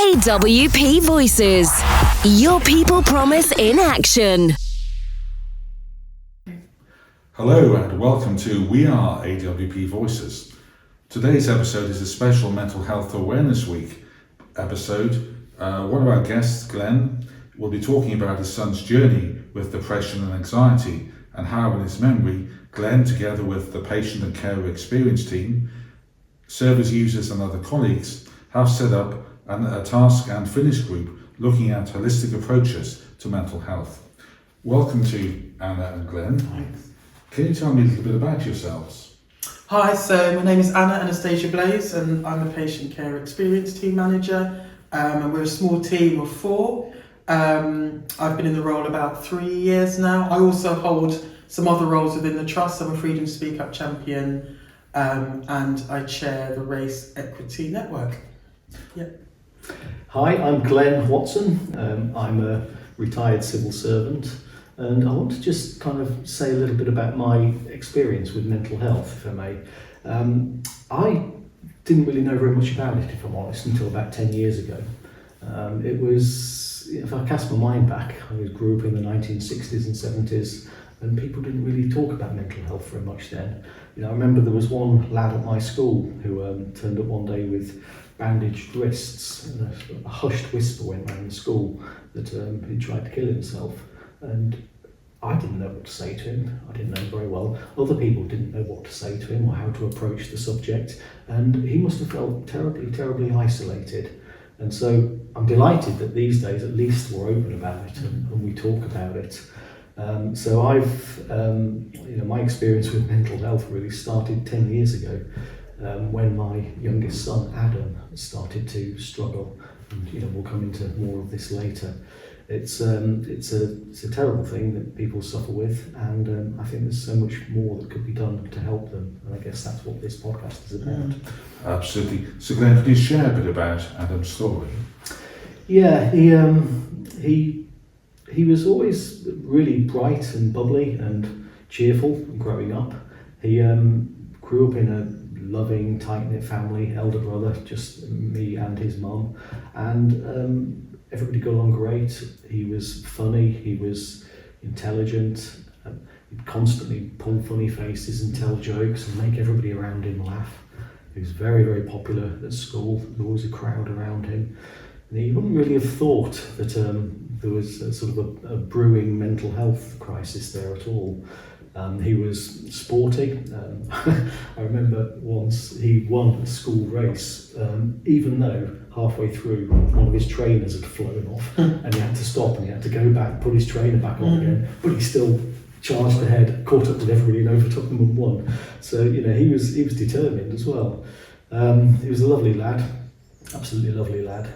AWP Voices, your people promise in action. Hello and welcome to We Are AWP Voices. Today's episode is a special Mental Health Awareness Week episode. One of our guests, Glen, will be talking about his son's journey with depression and anxiety and how, in his memory, Glen, together with the patient and carer experience team, service users and other colleagues, have set up a task and finish group looking at holistic approaches to mental health. Welcome to Anna and Glen. Thanks. Can you tell me a little bit about yourselves? Hi, so my name is Anastasia Blaize and I'm a patient care experience team manager, and we're a small team of 4. I've been in the role about 3 years now. I also hold some other roles within the trust. I'm a Freedom Speak Up champion, and I chair the Race Equity Network. Yep. Hi, I'm Glen Watson. I'm a retired civil servant, and I want to just kind of say a little bit about my experience with mental health, if I may. I didn't really know very much about it, if I'm honest, until about 10 years ago. It was, if I cast my mind back, I grew up in the 1960s and 70s, and people didn't really talk about mental health very much then. I remember there was one lad at my school who turned up one day with bandaged wrists, and a hushed whisper went around the school that he'd tried to kill himself. And I didn't know what to say to him. I didn't know very well. Other people didn't know what to say to him or how to approach the subject. And he must have felt terribly, terribly isolated. And so I'm delighted that these days at least we're open about it and we talk about it. So I've, my experience with mental health really started 10 years ago when my youngest son, Adam, started to struggle. And, we'll come into more of this later. It's a terrible thing that people suffer with, and I think there's so much more that could be done to help them, and I guess that's what this podcast is about. Absolutely. So Glen, could you share a bit about Adam's story? Yeah, he was always really bright and bubbly and cheerful growing up. He grew up in a loving, tight-knit family, elder brother, just me and his mum, and everybody got along great. He was funny, he was intelligent, he'd constantly pull funny faces and tell jokes and make everybody around him laugh. He was very, very popular at school. There was a crowd around him. And he wouldn't really have thought that there was a sort of a brewing mental health crisis there at all. He was sporty. I remember once he won a school race, even though halfway through one of his trainers had flown off and he had to stop and he had to go back, put his trainer back on again, but he still charged ahead, caught up with everybody and overtook them and won. So, he was determined as well. He was a lovely lad, absolutely lovely lad.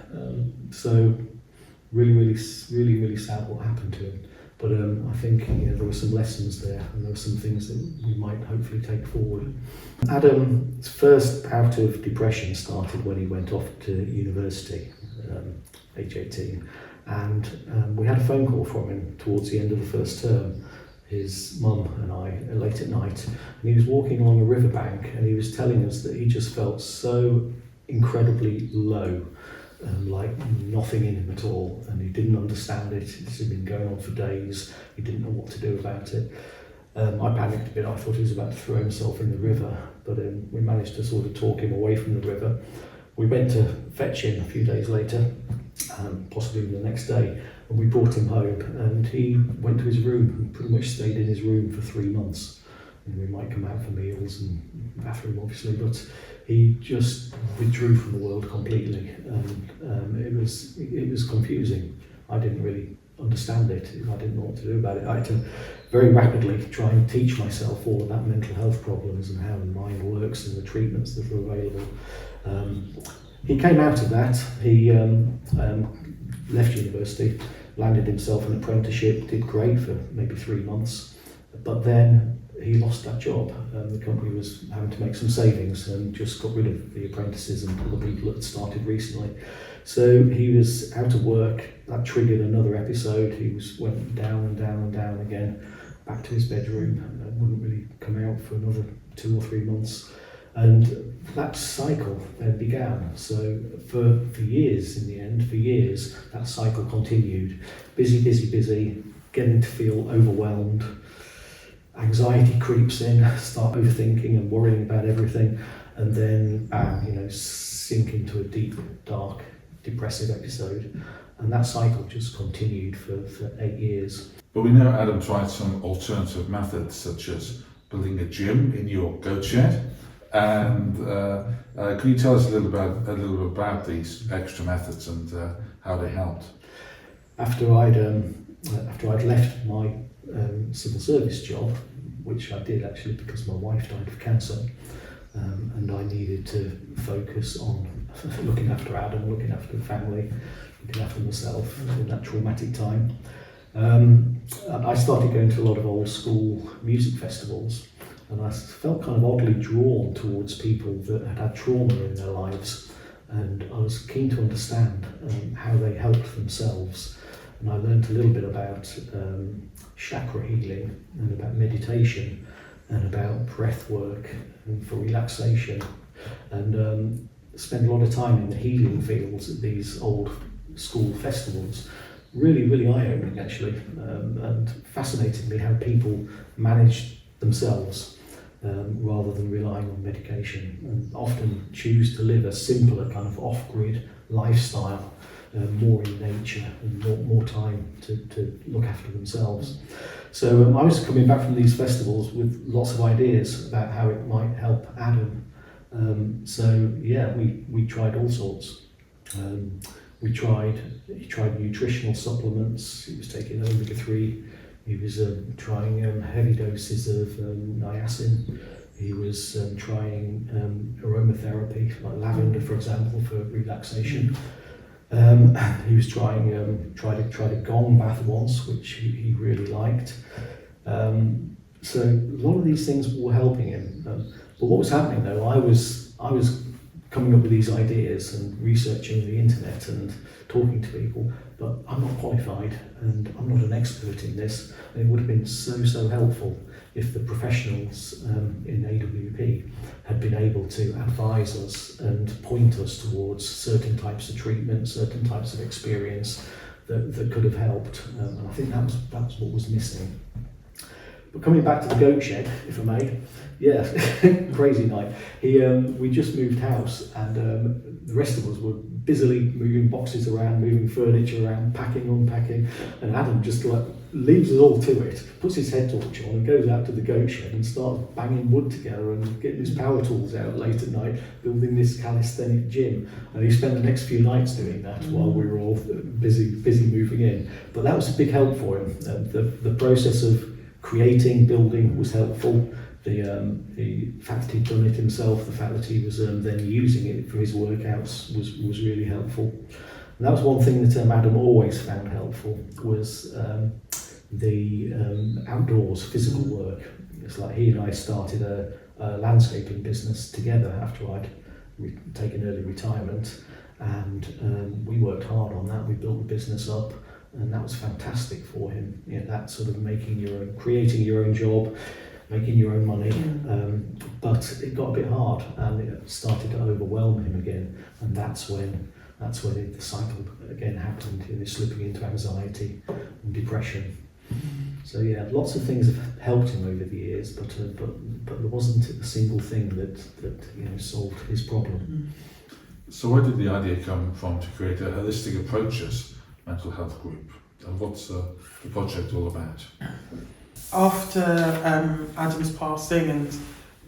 So really sad what happened to him. But I think there were some lessons there, and there were some things that we might hopefully take forward. Adam's first bout of depression started when he went off to university, age 18, and we had a phone call from him towards the end of the first term, his mum and I, late at night, and he was walking along a riverbank, and he was telling us that he just felt so incredibly low. Like nothing in him at all, and he didn't understand it. This had been going on for days. He didn't know what to do about it. I panicked a bit. I thought he was about to throw himself in the river, but we managed to sort of talk him away from the river. We went to fetch him a few days later, possibly the next day, and we brought him home, and he went to his room and pretty much stayed in his room for 3 months. And we might come out for meals and bathroom obviously, but he just withdrew from the world completely, and it was confusing. I didn't really understand it. I didn't know what to do about it. I had to very rapidly try and teach myself all about mental health problems and how the mind works and the treatments that are available. He came out of that. He left university, landed himself an apprenticeship, did great for maybe 3 months, but then he lost that job. The company was having to make some savings and just got rid of the apprentices and all the people that had started recently. So he was out of work. That triggered another episode. He went down and down and down again, back to his bedroom, and wouldn't really come out for another 2 or 3 months. And that cycle then began. So for years, in the end, for years, that cycle continued. Busy, busy, busy, getting to feel overwhelmed. Anxiety creeps in, start overthinking and worrying about everything, and then bam, sink into a deep, dark, depressive episode. And that cycle just continued for 8 years. But we know Adam tried some alternative methods, such as building a gym in your goat shed. And can you tell us a little bit about these extra methods and how they helped? After I'd left my civil service job, which I did actually because my wife died of cancer, and I needed to focus on looking after Adam, looking after the family, looking after myself in that traumatic time. I started going to a lot of old school music festivals, and I felt kind of oddly drawn towards people that had had trauma in their lives, and I was keen to understand how they helped themselves. And I learned a little bit about chakra healing and about meditation and about breath work and for relaxation, and spent a lot of time in the healing fields at these old school festivals. Really eye-opening actually, and fascinated me how people managed themselves rather than relying on medication, and often choose to live a simpler kind of off-grid lifestyle, more in nature and more time to look after themselves. So I was coming back from these festivals with lots of ideas about how it might help Adam. We tried all sorts. He tried nutritional supplements. He was taking omega-3. He was trying heavy doses of niacin. He was trying aromatherapy, like lavender, for example, for relaxation. He was tried a gong bath once, which he really liked. So a lot of these things were helping him. But what was happening though, I was coming up with these ideas and researching the internet and talking to people, but I'm not qualified and I'm not an expert in this. And it would have been so helpful if the professionals in AWP had been able to advise us and point us towards certain types of treatment, certain types of experience that could have helped. And I think that was what was missing. But coming back to the goat shed, if I may, yeah, crazy night. We just moved house, and the rest of us were busily moving boxes around, moving furniture around, packing, unpacking, and Adam just leaves us all to it, puts his head torch on and goes out to the goat shed and starts banging wood together and getting his power tools out late at night, building this calisthenic gym. And he spent the next few nights doing that while we were all busy moving in. But that was a big help for him. The process of creating, building was helpful. The fact that he'd done it himself, the fact that he was then using it for his workouts was really helpful. And that was one thing that Adam always found helpful, was the outdoors physical work. It's like he and I started a landscaping business together after I'd taken early retirement, and we worked hard on that. We built the business up, and that was fantastic for him. That sort of creating your own job, making your own money, but it got a bit hard and it started to overwhelm him again, and that's when the cycle again happened, slipping into anxiety and depression. So yeah, lots of things have helped him over the years, but there wasn't a single thing that solved his problem. So where did the idea come from to create a holistic approaches mental health group, and what's the project all about? After Adam's passing,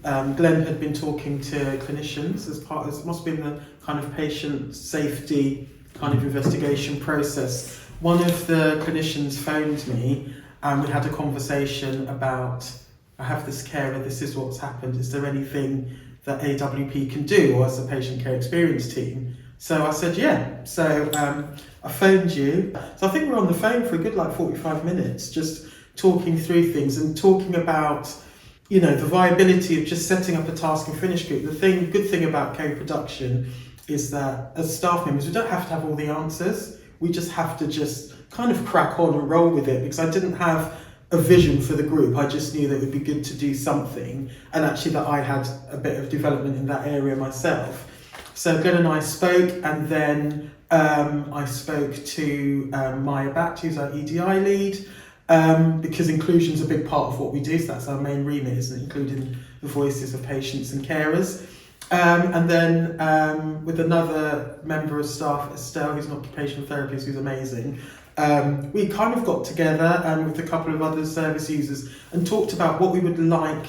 and Glen had been talking to clinicians it must have been the kind of patient safety kind of investigation process. One of the clinicians phoned me and we had a conversation about, I have this carer, this is what's happened, is there anything that AWP can do, or as a patient care experience team? So I said, yeah. So I phoned you. So I think we were on the phone for a good 45 minutes, just talking through things and talking about, the viability of just setting up a task and finish group. The good thing about co-production is that as staff members, we don't have to have all the answers. We just have to just kind of crack on and roll with it, because I didn't have a vision for the group. I just knew that it would be good to do something, and actually that I had a bit of development in that area myself. So Glen and I spoke, and then I spoke to Maya Bact, who's our EDI lead, because inclusion is a big part of what we do, so that's our main remit, isn't it? Including the voices of patients and carers. And then with another member of staff, Estelle, who's an occupational therapist, who's amazing, we kind of got together with a couple of other service users and talked about what we would like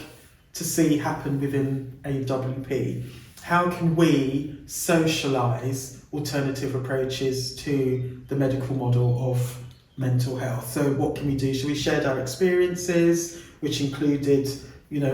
to see happen within AWP. How can we socialise alternative approaches to the medical model of mental health? So what can we do? So we shared our experiences, which included,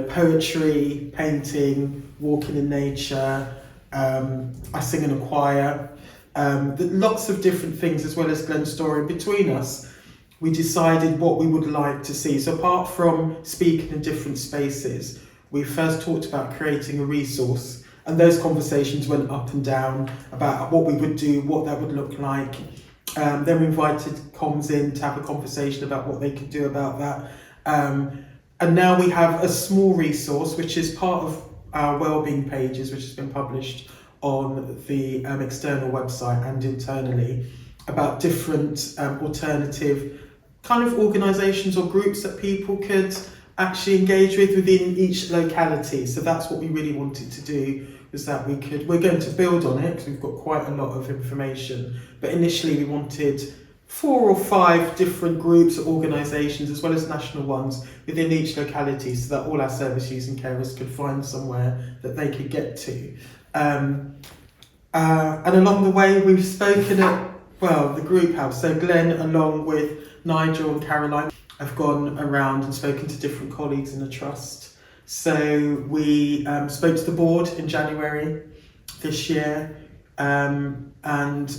poetry, painting, walking in nature. I sing in a choir. Lots of different things, as well as Glen's story. Between us, we decided what we would like to see. So apart from speaking in different spaces, we first talked about creating a resource, and those conversations went up and down about what we would do, what that would look like. Then we invited comms in to have a conversation about what they could do about that. And now we have a small resource, which is part of our wellbeing pages, which has been published on the external website and internally, about different alternative kind of organisations or groups that people could actually engage with within each locality. So that's what we really wanted to do, was that we're going to build on it because we've got quite a lot of information, but initially we wanted 4 or 5 different groups or organisations, as well as national ones, within each locality, so that all our service users and carers could find somewhere that they could get to. And along the way we've spoken at, the group house. So Glen, along with Nigel and Caroline, have gone around and spoken to different colleagues in the trust. So we spoke to the board in January this year, and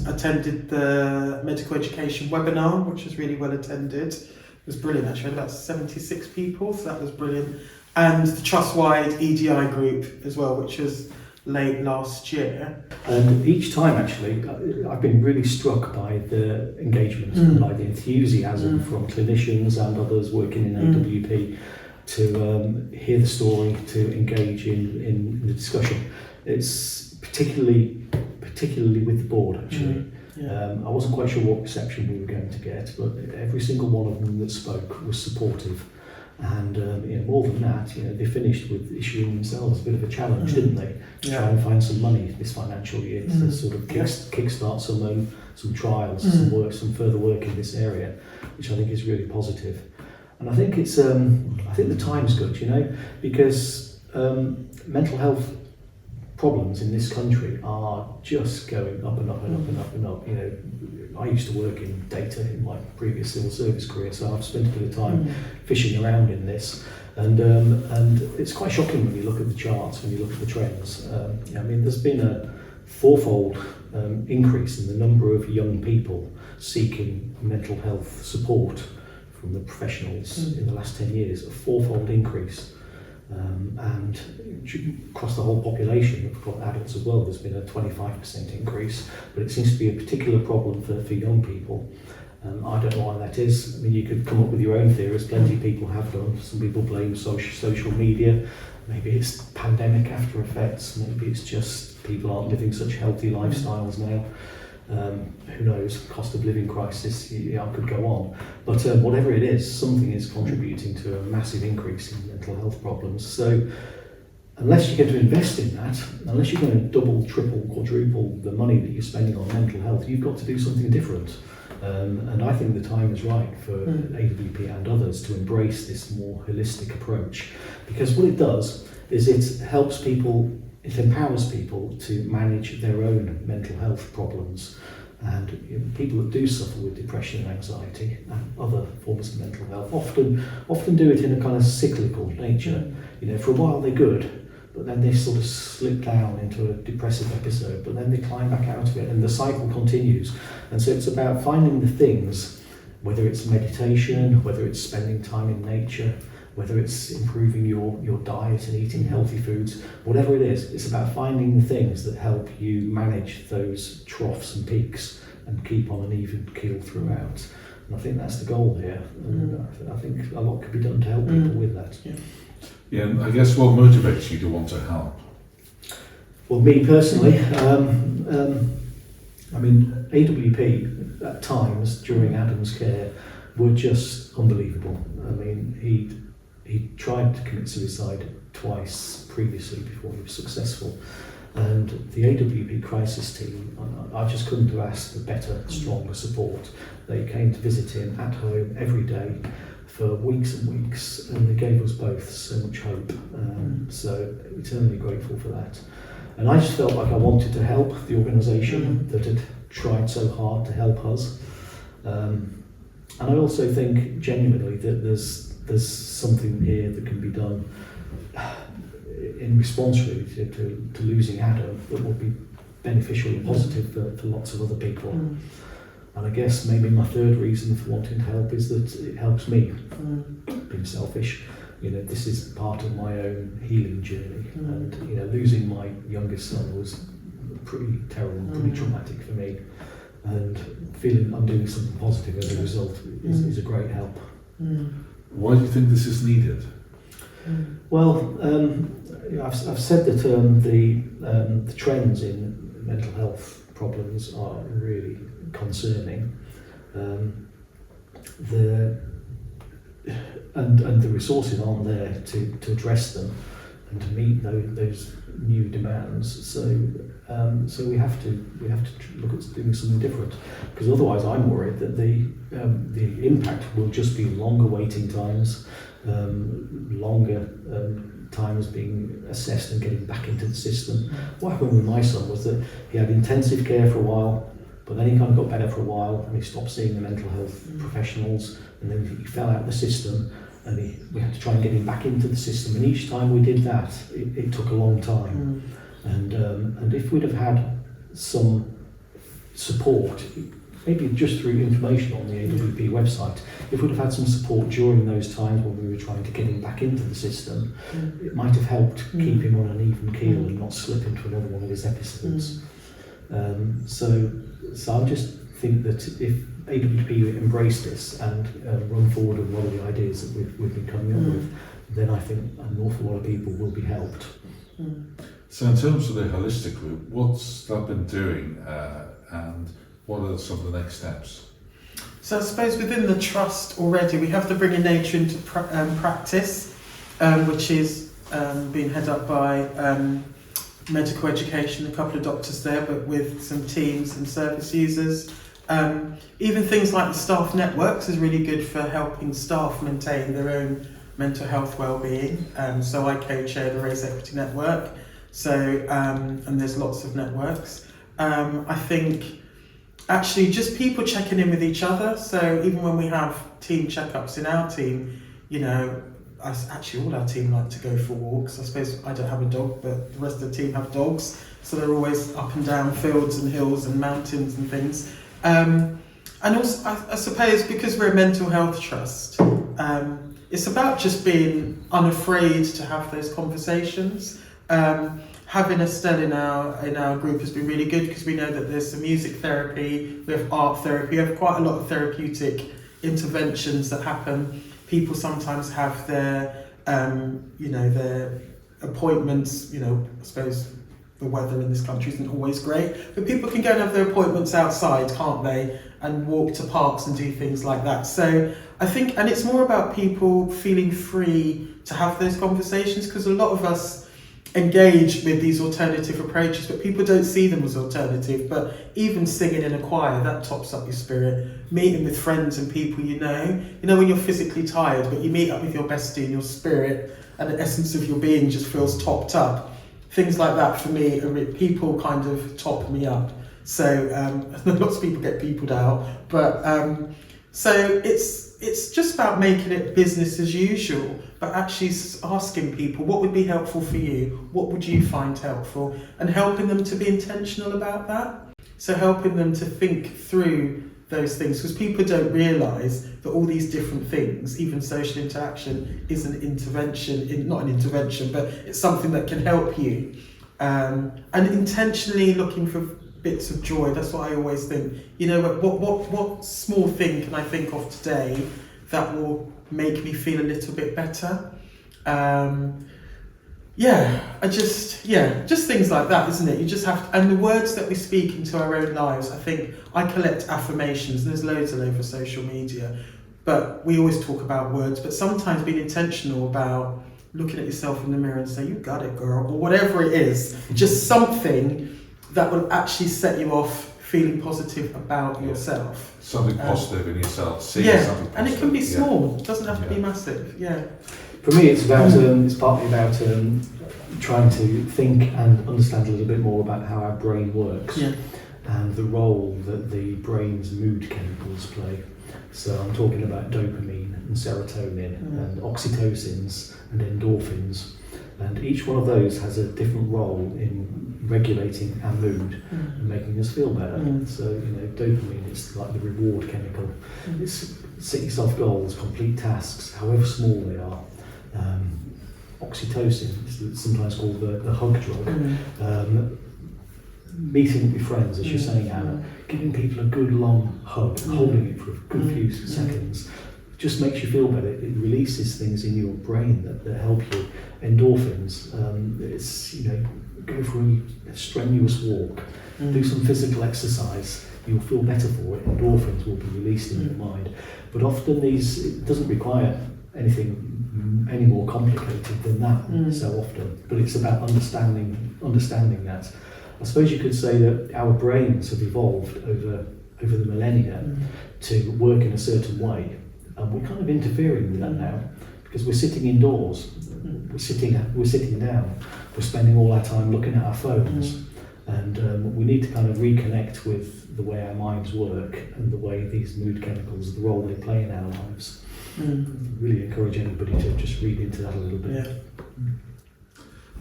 attended the medical education webinar, which was really well attended. It was brilliant, actually. We had about 76 people, so that was brilliant. And the trust-wide EDI group as well, which was late last year. And each time, actually, I've been really struck by the engagement, by the enthusiasm from clinicians and others working in AWP to hear the story, to engage in the discussion. It's particularly with the board, actually. I wasn't quite sure what reception we were going to get, but every single one of them that spoke was supportive. And more than that, they finished with issuing themselves a bit of a challenge, didn't they? To try and find some money this financial year to sort of kickstart some trials, some further work in this area, which I think is really positive. And I think it's I think the time's good, because mental health problems in this country are just going up and up and up and up and up. I used to work in data in my previous civil service career, so I've spent a bit of time fishing around in this, and it's quite shocking when you look at the charts, when you look at the trends. There's been a 4-fold increase in the number of young people seeking mental health support from the professionals in the last 10 years, a 4-fold increase. And across the whole population, of course, adults as well, there's been a 25% increase, but it seems to be a particular problem for young people. I don't know why that is. You could come up with your own theories, plenty of people have done. Some people blame social media, maybe it's pandemic after effects, maybe it's just people aren't living such healthy lifestyles now. Who knows, cost of living crisis, I could go on. But whatever it is, something is contributing to a massive increase in mental health problems. So unless you're going to invest in that, unless you're going to double, triple, quadruple the money that you're spending on mental health, you've got to do something different. And I think the time is right for AWP and others to embrace this more holistic approach. Because what it does is it helps people, it empowers people to manage their own mental health problems. And people that do suffer with depression and anxiety and other forms of mental health often do it in a kind of cyclical nature. For a while they're good, but then they sort of slip down into a depressive episode, but then they climb back out of it and the cycle continues. And so it's about finding the things, whether it's meditation, whether it's spending time in nature, whether it's improving your diet and eating healthy foods, whatever it is, it's about finding the things that help you manage those troughs and peaks and keep on an even keel throughout. And I think that's the goal here. And I think a lot could be done to help people with that. Yeah, and I guess what motivates you to want to help? Well, me personally, I mean, AWP at times during Adam's care were just unbelievable. I mean, he tried to commit suicide twice previously before he was successful. And the AWP crisis team, I just couldn't have asked for better, stronger support. They came to visit him at home every day for weeks and weeks, and they gave us both so much hope. So eternally grateful for that. And I just felt like I wanted to help the organisation that had tried so hard to help us. And I also think genuinely that there's something here that can be done in response really to losing Adam that will be beneficial and positive for lots of other people. And I guess maybe my third reason for wanting to help is that it helps me. Being selfish, this is part of my own healing journey. And losing my youngest son was pretty terrible, pretty traumatic for me. And feeling I'm doing something positive as a result is a great help. Why do you think this is needed? Well, I've said that the trends in mental health problems are really concerning. And the resources aren't there to address them and to meet those new demands. So we have to look at doing something different, because otherwise I'm worried that the impact will just be longer waiting times, longer times being assessed and getting back into the system. What happened with my son was that he had intensive care for a while, but then he kind of got better for a while and he stopped seeing the mental health professionals, and then he fell out of the system, and we had to try and get him back into the system, and each time we did that it took a long time. And if we'd have had some support, maybe just through information on the AWP website, if we'd have had some support during those times when we were trying to get him back into the system, it might have helped keep him on an even keel and not slip into another one of his episodes. So I just think that if AWP embrace this and run forward with one of the ideas that we've been coming up with, then I think an awful lot of people will be helped. So in terms of the holistic group, what's that been doing and what are some of the next steps? So I suppose within the trust already we have to bring in nature into practice, which is being headed up by medical education, a couple of doctors there, but with some teams and service users. Even things like the staff networks is really good for helping staff maintain their own mental health well-being. So I co-chair the Raise Equity Network. So and there's lots of networks. I think actually just people checking in with each other. So even when we have team checkups in our team, all our team like to go for walks. I suppose I don't have a dog, but the rest of the team have dogs. So they're always up and down fields and hills and mountains and things. And also, I suppose because we're a mental health trust, it's about just being unafraid to have those conversations. Having Estelle in our group has been really good, because we know that there's some music therapy, we have art therapy, we have quite a lot of therapeutic interventions that happen. People sometimes have their appointments, I suppose the weather in this country isn't always great, but people can go and have their appointments outside, can't they? And walk to parks and do things like that. So I think, and it's more about people feeling free to have those conversations, because a lot of us engage with these alternative approaches, but people don't see them as alternative. But even singing in a choir, that tops up your spirit. Meeting with friends and people when you're physically tired, but you meet up with your bestie and your spirit and the essence of your being just feels topped up. Things like that for me, people kind of top me up. So lots of people get peopled out, but so it's just about making it business as usual, but actually asking people what would be helpful for you, what would you find helpful, and helping them to be intentional about that. So helping them to think through those things, because people don't realise that all these different things, even social interaction, is an intervention, not an intervention, but it's something that can help you. And intentionally looking for bits of joy. That's what I always think. You know, what small thing can I think of today that will make me feel a little bit better? Just things like that, isn't it? You just have to, and the words that we speak into our own lives. I think I collect affirmations, and there's loads all over social media, but we always talk about words, but sometimes being intentional about looking at yourself in the mirror and say, you got it, girl, or whatever it is, just something that will actually set you off feeling positive about yourself. Something positive in yourself, seeing something positive. And it can be small, it doesn't have to be massive, For me, it's about it's partly about trying to think and understand a little bit more about how our brain works and the role that the brain's mood chemicals play. So I'm talking about dopamine and serotonin and oxytocins and endorphins, and each one of those has a different role in regulating our mood and making us feel better. So dopamine is like the reward chemical. It's set yourself goals, complete tasks, however small they are. Oxytocin is sometimes called the hug drug. Meeting with your friends, as you're saying, Anna, giving people a good long hug, holding it for a good few seconds, just makes you feel better. It releases things in your brain that help you. Endorphins, it's go for a strenuous walk, do some physical exercise, you'll feel better for it. Endorphins will be released in your mind. But often it doesn't require anything any more complicated than that so often. But it's about understanding that. I suppose you could say that our brains have evolved over the millennia to work in a certain way, and we're kind of interfering with that now because we're sitting indoors, we're sitting down, we're spending all our time looking at our phones, and we need to kind of reconnect with the way our minds work and the way these mood chemicals, the role they play in our lives. Really encourage anybody to just read into that a little bit.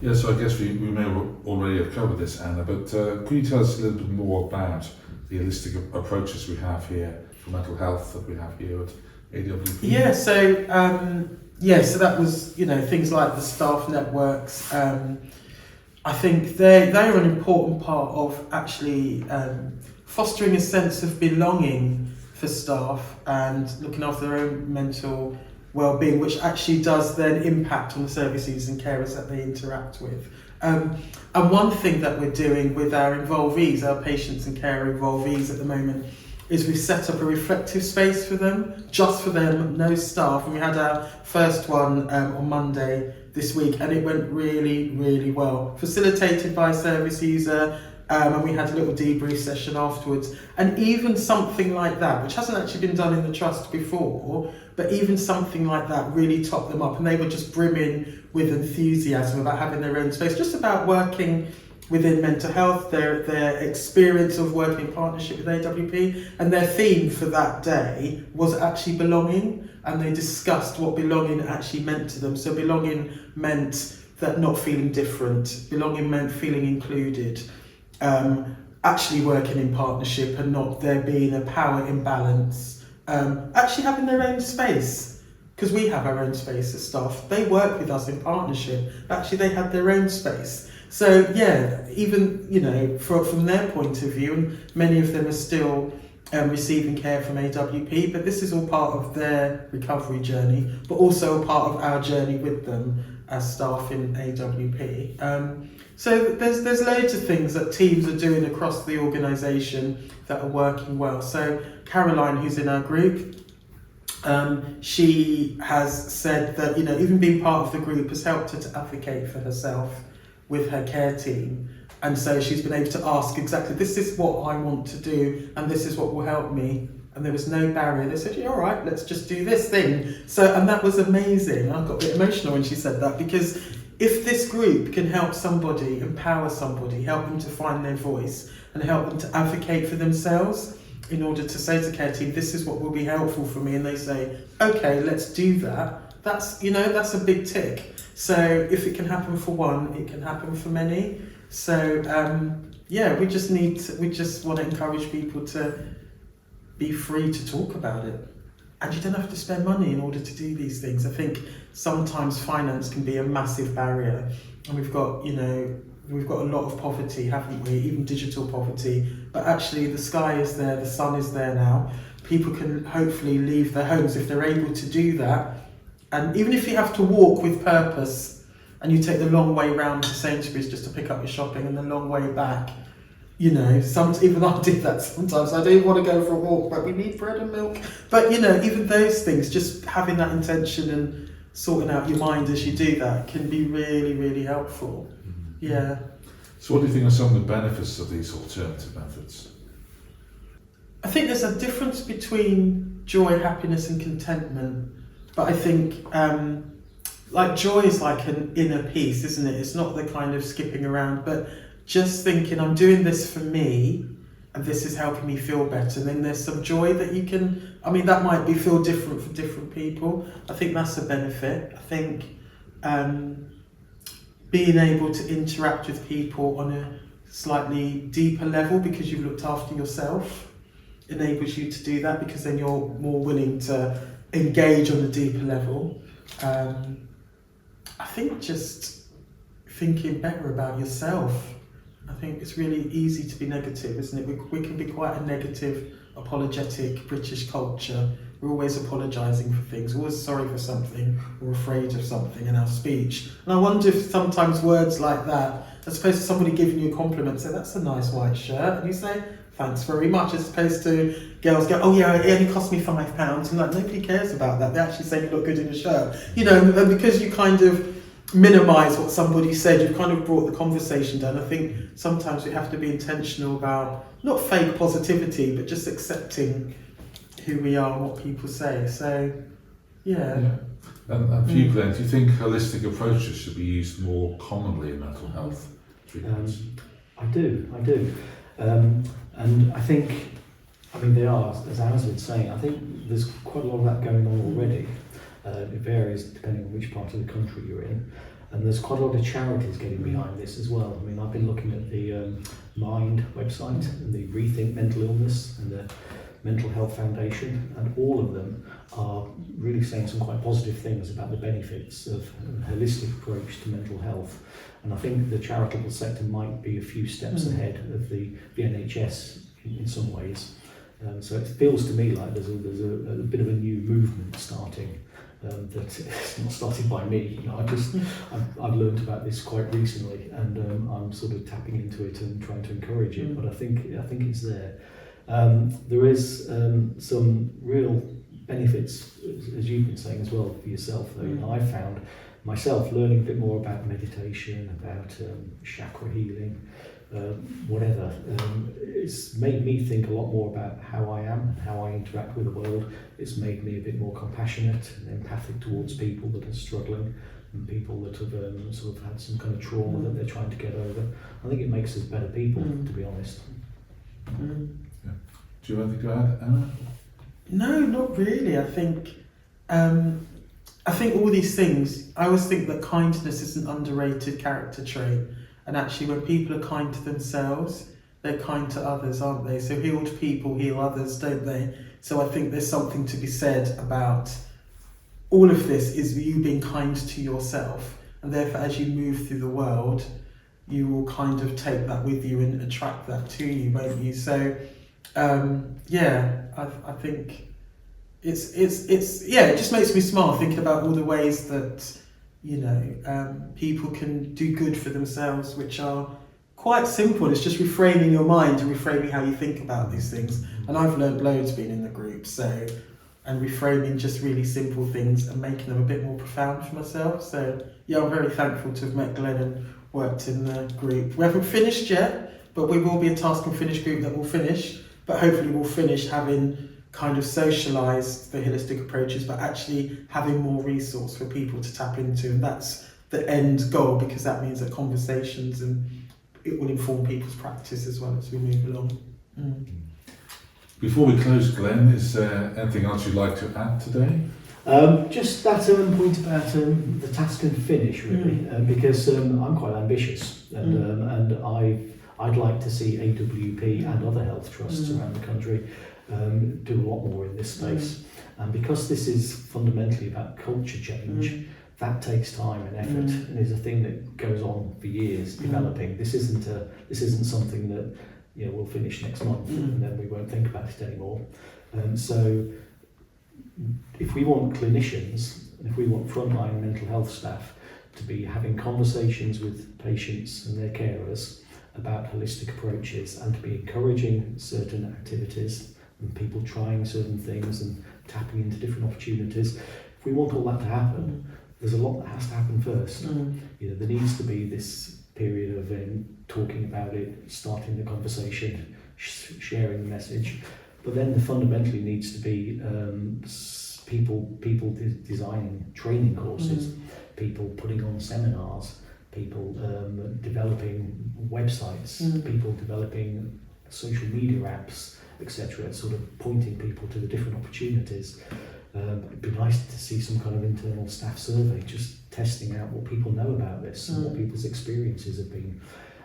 Yeah, so I guess we may already have covered this, Anna, but could you tell us a little bit more about the holistic approaches we have here for mental health that we have here at AWP? So that was, things like the staff networks. I think they are an important part of actually fostering a sense of belonging for staff and looking after their own mental well-being, which actually does then impact on the service users and carers that they interact with. And one thing that we're doing with our involvees, our patients and care involvees at the moment, is we've set up a reflective space for them, just for them, no staff. And we had our first one on Monday this week, and it went really, really well. Facilitated by a service user, and we had a little debrief session afterwards. And even something like that, which hasn't actually been done in the trust before, but even something like that really topped them up, and they were just brimming with enthusiasm about having their own space, just about working within mental health, their experience of working in partnership with AWP, and their theme for that day was actually belonging, and they discussed what belonging actually meant to them. So belonging meant that not feeling different, belonging meant feeling included, actually working in partnership and not there being a power imbalance, actually having their own space, because we have our own space as staff. They work with us in partnership, but actually they had their own space. So even from their point of view, and many of them are still receiving care from AWP, but this is all part of their recovery journey, but also a part of our journey with them as staff in AWP. So there's loads of things that teams are doing across the organisation that are working well. So Caroline, who's in our group, she has said that even being part of the group has helped her to advocate for herself with her care team, and so she's been able to ask exactly, this is what I want to do and this is what will help me, and there was no barrier. They said, yeah, all right, let's just do this thing. So, and that was amazing. I got a bit emotional when she said that, because if this group can help somebody, empower somebody, help them to find their voice and help them to advocate for themselves in order to say to the care team, this is what will be helpful for me, and they say, okay, let's do that, that's a big tick. So if it can happen for one, it can happen for many. So we just want to encourage people to be free to talk about it. And you don't have to spend money in order to do these things. I think sometimes finance can be a massive barrier. And we've got, we've got a lot of poverty, haven't we? Even digital poverty. But actually the sky is there, the sun is there now. People can hopefully leave their homes if they're able to do that. And even if you have to walk with purpose and you take the long way round to Sainsbury's just to pick up your shopping and the long way back, you know, even I did that sometimes. I don't want to go for a walk, but we need bread and milk. But, you know, even those things, just having that intention and sorting out your mind as you do that can be really, really helpful. Yeah. So what do you think are some of the benefits of these alternative methods? I think there's a difference between joy, happiness and contentment. But I think like joy is like an inner peace, isn't it? It's not the kind of skipping around, but just thinking I'm doing this for me and this is helping me feel better. And then there's some joy that you can, I mean, that might feel different for different people. I think that's a benefit. I think being able to interact with people on a slightly deeper level because you've looked after yourself enables you to do that, because then you're more willing to engage on a deeper level. I think just thinking better about yourself. I think it's really easy to be negative, isn't it? We can be quite a negative, apologetic British culture. We're always apologising for things, always sorry for something, or afraid of something in our speech. And I wonder if sometimes words like that, as opposed to somebody giving you a compliment, say, that's a nice white shirt, and you say, thanks very much, as opposed to girls go, oh yeah, it only cost me £5. And like, nobody cares about that. They actually say you look good in your shirt. You know, and because you kind of minimise what somebody said, you've kind of brought the conversation down. I think sometimes we have to be intentional about, not fake positivity, but just accepting who we are and what people say. So, yeah. And for you, Glen, do you think holistic approaches should be used more commonly in mental health treatments? I do. And I think, I mean, they are, as Anna's been saying, I think there's quite a lot of that going on already. It varies depending on which part of the country you're in. And there's quite a lot of charities getting behind this as well. I mean, I've been looking at the Mind website and the Rethink Mental Illness and the Mental Health Foundation, and all of them are really saying some quite positive things about the benefits of a holistic approach to mental health. And I think the charitable sector might be a few steps ahead of the NHS in some ways. So it feels to me like there's a bit of a new movement starting. That it's not started by me. You know, I've learned about this quite recently, and I'm sort of tapping into it and trying to encourage it. But I think it's there. There is some real benefits, as you've been saying as well for yourself. Though, you know, I found myself learning a bit more about meditation, about chakra healing, whatever. It's made me think a lot more about how I am and how I interact with the world. It's made me a bit more compassionate and empathic towards people that are struggling and people that have sort of had some kind of trauma that they're trying to get over. I think it makes us better people, to be honest. Yeah. Do you have anything to add, Anna? No, not really. I think all these things, I always think that kindness is an underrated character trait. And actually when people are kind to themselves, they're kind to others, aren't they? So healed people heal others, don't they? So I think there's something to be said about all of this is you being kind to yourself. And therefore as you move through the world, you will kind of take that with you and attract that to you, won't you? So I think it's it just makes me smile thinking about all the ways that, you know, people can do good for themselves, which are quite simple. It's just reframing your mind and reframing how you think about these things. And I've learned loads being in the group, and reframing just really simple things and making them a bit more profound for myself. So yeah, I'm very thankful to have met Glen and worked in the group. We haven't finished yet, but we will be a task and finish group that will finish. But hopefully we'll finish having kind of socialised the holistic approaches, but actually having more resource for people to tap into. And that's the end goal, because that means that conversations and it will inform people's practice as well as we move along. Before we close, Glen, is there anything else you'd like to add today? Just that point about the task and finish, really, because I'm quite ambitious, and I'd like to see AWP and other health trusts around the country do a lot more in this space. And because this is fundamentally about culture change, that takes time and effort, and is a thing that goes on for years developing. This isn't something that we'll finish next month and then we won't think about it anymore. So if we want clinicians, and if we want frontline mental health staff to be having conversations with patients and their carers about holistic approaches, and to be encouraging certain activities and people trying certain things and tapping into different opportunities, if we want all that to happen, there's a lot that has to happen first. There needs to be this period of talking about it, starting the conversation, sharing the message, but then there fundamentally needs to be people designing training courses, people putting on seminars, people developing websites, people developing social media apps, etc., sort of pointing people to the different opportunities. It'd be nice to see some kind of internal staff survey, just testing out what people know about this and what people's experiences have been.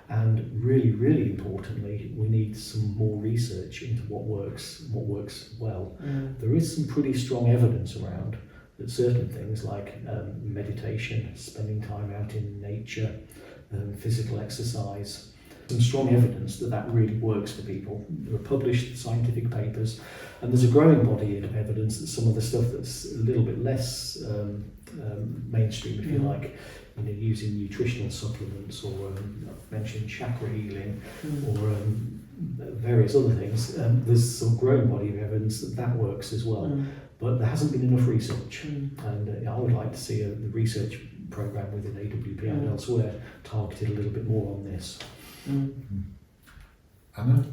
And really, really importantly, we need some more research into what works well. There is some pretty strong evidence around that certain things like meditation, spending time out in nature, physical exercise, some strong evidence that really works for people. There are published scientific papers, and there's a growing body of evidence that some of the stuff that's a little bit less mainstream, if you like, using nutritional supplements, or I've mentioned chakra healing, or various other things. There's some growing body of evidence that works as well, but there hasn't been enough research, and I would like to see the research program within AWP and elsewhere targeted a little bit more on this. Anna?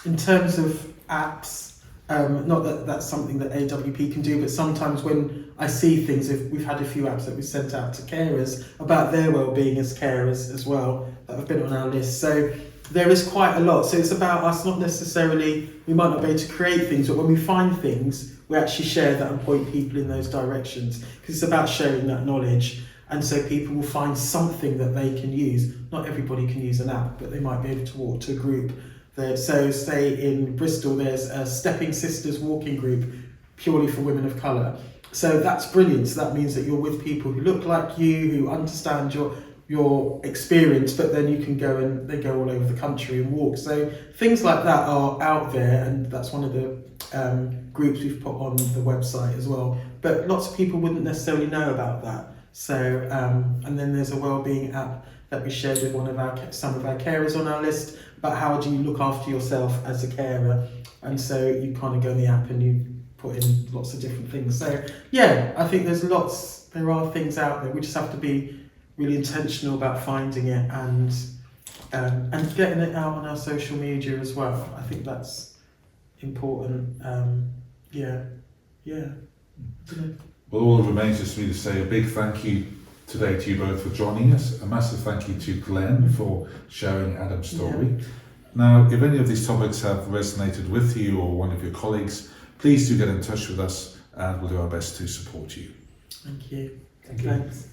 In terms of apps, not that that's something that AWP can do, but sometimes when I see things, if we've had a few apps that we sent out to carers about their well-being as carers as well, that have been on our list. So there is quite a lot. So it's about us, not necessarily, we might not be able to create things, but when we find things, we actually share that and point people in those directions, because it's about sharing that knowledge. And so people will find something that they can use. Not everybody can use an app, but they might be able to walk to a group. So say in Bristol, there's a Stepping Sisters walking group purely for women of colour. So that's brilliant. So that means that you're with people who look like you, who understand your experience, but then you can go and they go all over the country and walk. So things like that are out there, and that's one of the groups we've put on the website as well. But lots of people wouldn't necessarily know about that. So, and then there's a wellbeing app that we shared with some of our carers on our list about how do you look after yourself as a carer. And so you kind of go in the app and you put in lots of different things. So yeah, I think there are things out there. We just have to be really intentional about finding it and getting it out on our social media as well. I think that's important. Yeah. Well, all that remains is for me to say a big thank you today to you both for joining us. A massive thank you to Glen for sharing Adam's story. Yeah. Now, if any of these topics have resonated with you or one of your colleagues, please do get in touch with us and we'll do our best to support you. Thank you. Thank you. Thanks.